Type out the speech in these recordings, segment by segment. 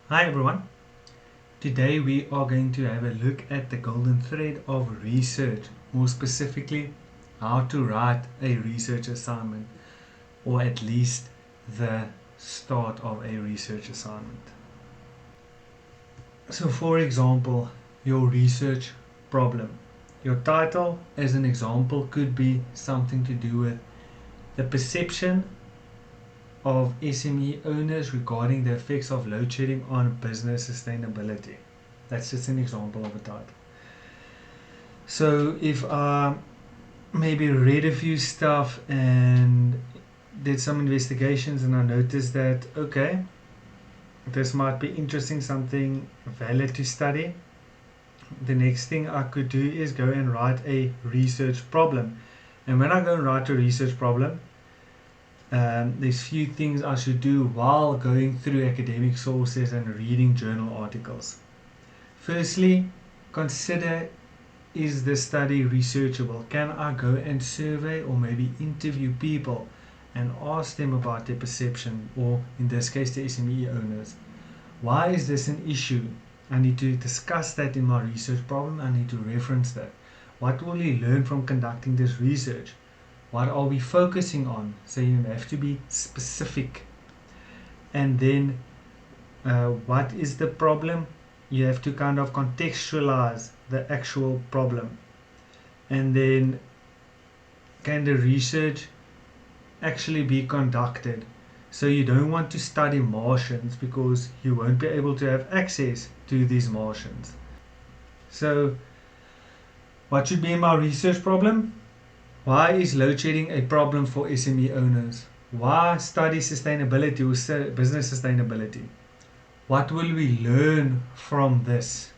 Hi everyone. Today we are going to have a look at the golden thread of research, more specifically how to write a research assignment, or at least the start of a research assignment. So for example, your research problem. Your title as an example could be something to do with the perception of SME owners regarding the effects of load shedding on business sustainability. That's just an example of a title. So if I maybe read a few stuff and did some investigations and I noticed that, okay, this might be interesting, something valid to study, the next thing I could do is go and write a research problem. And when I go and write a research problem, there's few things I should do while going through academic sources and reading journal articles. Firstly, consider, is the study researchable? Can I go and survey or maybe interview people and ask them about their perception, or in this case the SME owners? Why is this an issue? I need to discuss that in my research problem. I need to reference that. What will we learn from conducting this research? What are we focusing on? So you have to be specific. And then what is the problem? You have to kind of contextualize the actual problem. And then, can the research actually be conducted? So you don't want to study Martians because you won't be able to have access to these Martians. So what should be in my research problem? Why is load shedding a problem for SME owners? Why study sustainability or business sustainability? What will we learn from this?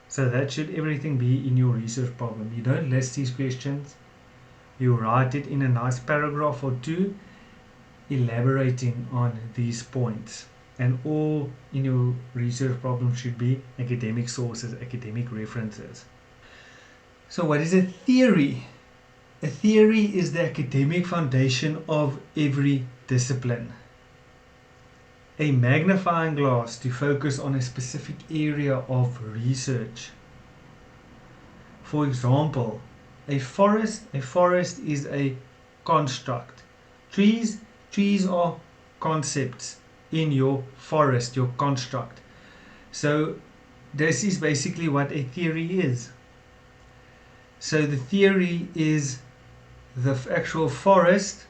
So that should everything be in your research problem. You don't list these questions. You write it in a nice paragraph or two, elaborating on these points. And all in your research problem should be academic sources, academic references. So what is a theory? A theory is the academic foundation of every discipline. A magnifying glass to focus on a specific area of research. For example, a forest is a construct. Trees are concepts in your forest, your construct. So this is basically what a theory is. So the theory is the actual forest.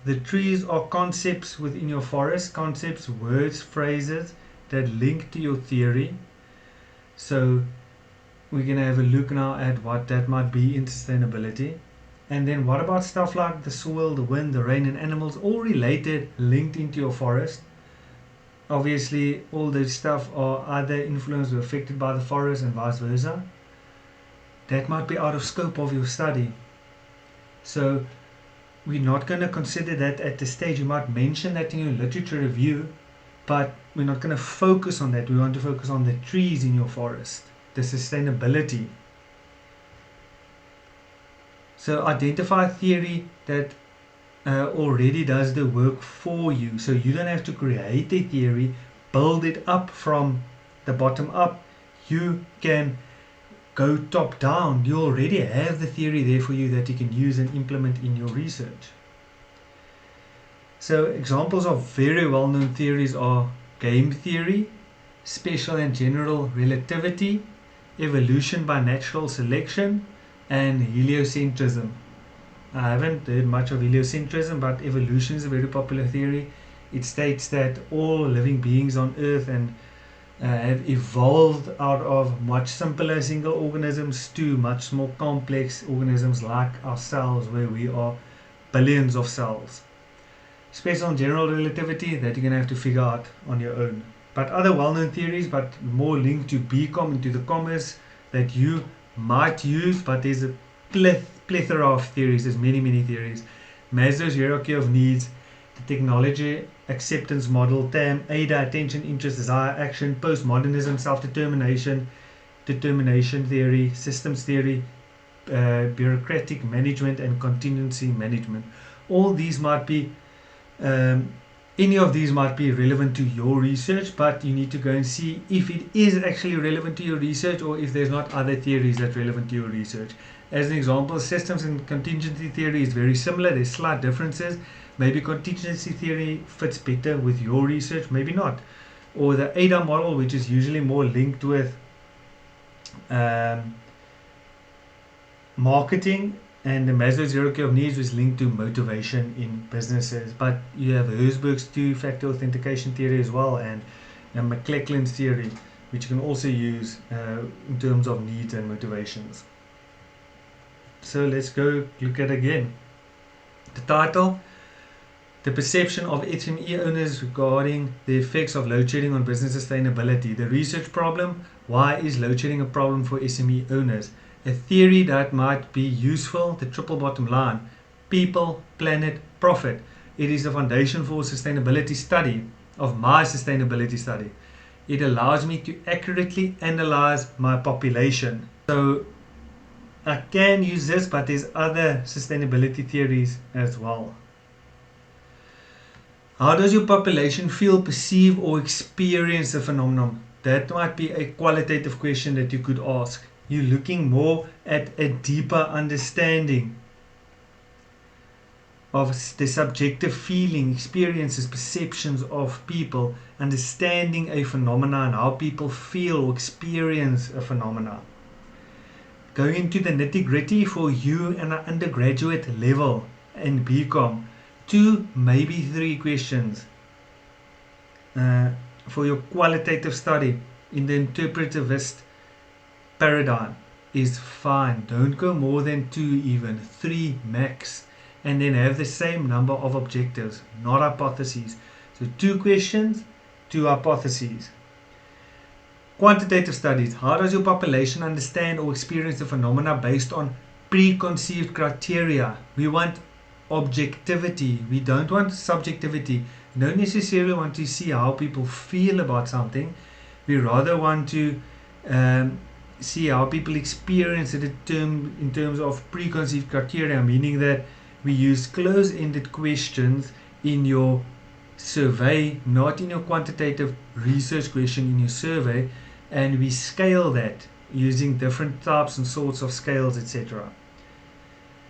The trees are concepts within your forest, concepts, words, phrases that link to your theory. So we're going to have a look now at what that might be in sustainability. And then what about stuff like the soil, the wind, the rain, and animals, all related, linked into your forest? Obviously, all those stuff are either influenced or affected by the forest and vice versa. That might be out of scope of your study. So we're not going to consider that at this stage. You might mention that in your literature review, but we're not going to focus on that. We want to focus on the trees in your forest, the sustainability. So identify a theory that already does the work for you. So you don't have to create a theory, build it up from the bottom up. You can go top down. You already have the theory there for you that you can use and implement in your research. So examples of very well-known theories are game theory, special and general relativity, evolution by natural selection, and heliocentrism. I haven't heard much of heliocentrism, but evolution is a very popular theory. It states that all living beings on Earth and have evolved out of much simpler single organisms to much more complex organisms like ourselves, where we are billions of cells. Special and general relativity, that you're going to have to figure out on your own. But other well-known theories, but more linked to BCom and to the commerce, that you might use, but there's a plethora of theories. There's many theories. Maslow's hierarchy of needs, the technology acceptance model, TAM, ADA, attention, interest, desire, action, postmodernism, self-determination, determination theory, systems theory, bureaucratic management, and contingency management. All these might be Any of these might be relevant to your research, but you need to go and see if it is actually relevant to your research or if there's not other theories that are relevant to your research. As an example, systems and contingency theory is very similar. There's slight differences. Maybe contingency theory fits better with your research, maybe not. Or the ADA model, which is usually more linked with marketing, and the Maslow's hierarchy of needs was linked to motivation in businesses. But you have Herzberg's two-factor authentication theory as well, and McLachlan's theory, which you can also use in terms of needs and motivations. So let's go look at it again. The title: the perception of SME owners regarding the effects of load shedding on business sustainability. The research problem: why is load shedding a problem for SME owners? A theory that might be useful. The triple bottom line: people, planet, profit. It is the foundation for sustainability study, of my sustainability study. It allows me to accurately analyze my population. So I can use this, but there's other sustainability theories as well. How does your population feel, perceive, or experience a phenomenon? That might be a qualitative question that you could ask. You're looking more at a deeper understanding of the subjective feeling, experiences, perceptions of people, understanding a phenomena and how people feel or experience a phenomena. Going into the nitty-gritty for you and an undergraduate level in BCom, 2, maybe 3 questions for your qualitative study in the interpretivist paradigm is fine. Don't go more than 2, even 3 max, and then have the same number of objectives, not hypotheses. So 2 questions, 2 hypotheses. Quantitative studies: how does your population understand or experience the phenomena based on preconceived criteria? We want objectivity, we don't want subjectivity. We don't necessarily want to see how people feel about something. We rather want to see how people experience it in terms of preconceived criteria, meaning that we use close-ended questions in your survey, not in your quantitative research question in your survey, and we scale that using different types and sorts of scales, etc.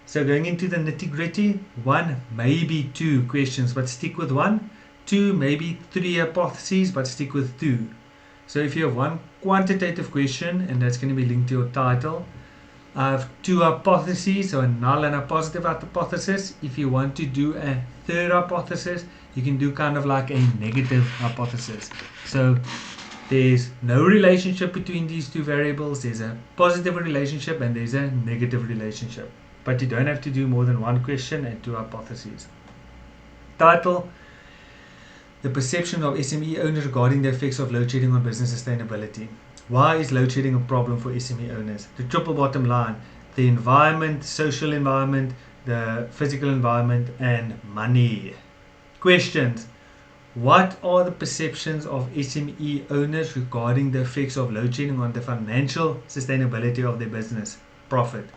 So going into the nitty-gritty, 1, maybe 2 questions, but stick with 1. 2, maybe 3 hypotheses, but stick with 2. So if you have 1 quantitative question, and that's going to be linked to your title, I have 2 hypotheses, so a null and a positive hypothesis. If you want to do a third hypothesis, you can do kind of like a negative hypothesis. So there's no relationship between these 2 variables. There's a positive relationship and there's a negative relationship. But you don't have to do more than 1 question and 2 hypotheses. Title: the perception of SME owners regarding the effects of load shedding on business sustainability. Why is load shedding a problem for SME owners? The triple bottom line: the environment, social environment, the physical environment, and money. Questions: what are the perceptions of SME owners regarding the effects of load shedding on the financial sustainability of their business? Profit.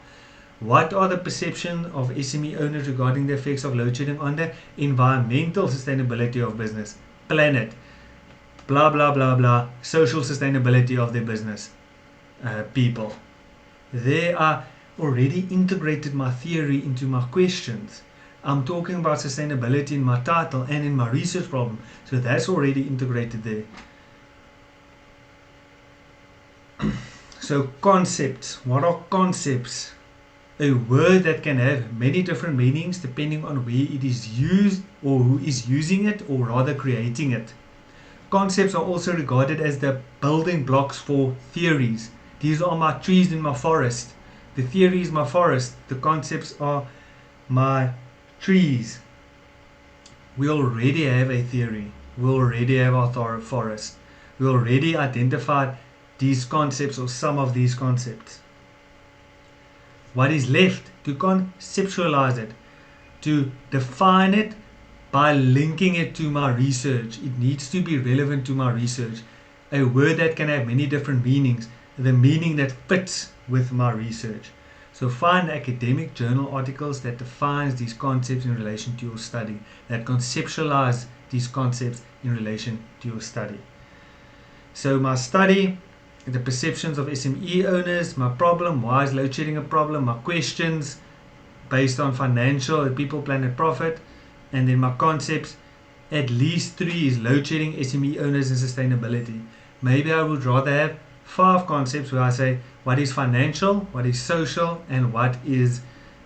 What are the perceptions of SME owners regarding the effects of load shedding on the environmental sustainability of business? Planet. Blah blah blah blah. Social sustainability of their business. People. There I already integrated my theory into my questions. I'm talking about sustainability in my title and in my research problem, so that's already integrated there. So concepts. What are concepts? A word that can have many different meanings depending on where it is used or who is using it, or rather creating it. Concepts are also regarded as the building blocks for theories. These are my trees in my forest. The theory is my forest. The concepts are my trees. We already have a theory. We already have our forest. We already identified these concepts or some of these concepts. What is left? To conceptualize it, to define it by linking it to my research. It needs to be relevant to my research. A word that can have many different meanings, the meaning that fits with my research. So find academic journal articles that defines these concepts in relation to your study, that conceptualize these concepts in relation to your study. So my study, the perceptions of SME owners, my problem, why is load shedding a problem, my questions based on financial, people, planet, profit, and then my concepts. At least 3 is load shedding, SME owners, and sustainability. Maybe I would rather have 5 concepts where I say what is financial, what is social, and what is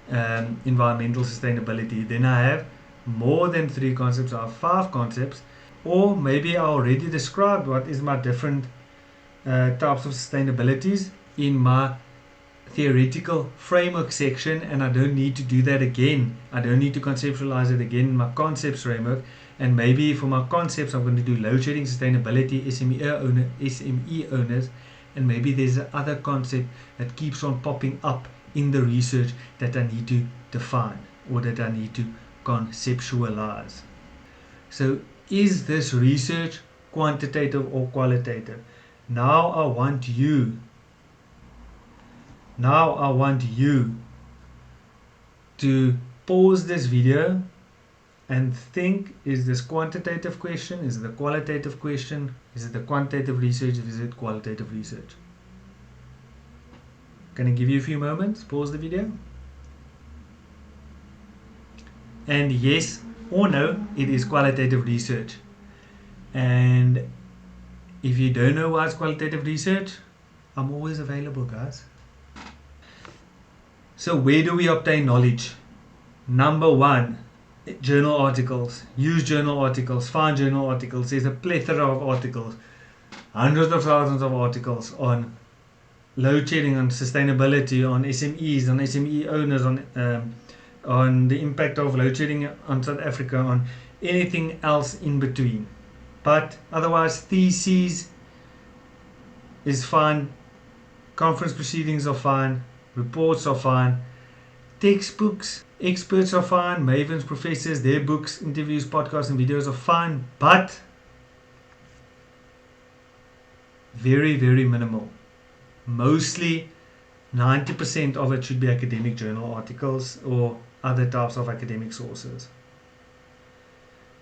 environmental sustainability. Then I have more than 3 concepts, I have 5 concepts. Or maybe I already described what is my different types of sustainabilities in my theoretical framework section, and I don't need to do that again. I don't need to conceptualize it again in my concepts framework. And maybe for my concepts I'm going to do load shedding, sustainability, SME owners, and maybe there's another concept that keeps on popping up in the research that I need to define or that I need to conceptualize. So is this research quantitative or qualitative? Now I want you to pause this video and think, is this quantitative question, is it a qualitative question, is it a quantitative research, is it qualitative research? Can I give you a few moments? Pause the video. And yes or no, it is qualitative research. And if you don't know what's qualitative research, I'm always available, guys. So where do we obtain knowledge? Number 1, journal articles. Use journal articles, find journal articles. There's a plethora of articles, hundreds of thousands of articles on load shedding, on sustainability, on SMEs, on SME owners, on the impact of load shedding on South Africa, on anything else in between. But otherwise, theses is fine, conference proceedings are fine, reports are fine, textbooks, experts are fine, mavens, professors, their books, interviews, podcasts and videos are fine, but very, very minimal. Mostly 90% of it should be academic journal articles or other types of academic sources.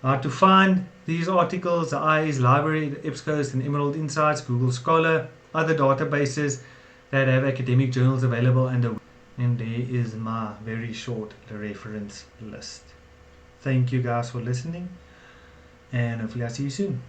How to find these articles: the IA's library, the EBSCOhost and Emerald Insights, Google Scholar, other databases that have academic journals available, and there is my very short reference list. Thank you guys for listening, and hopefully I'll see you soon.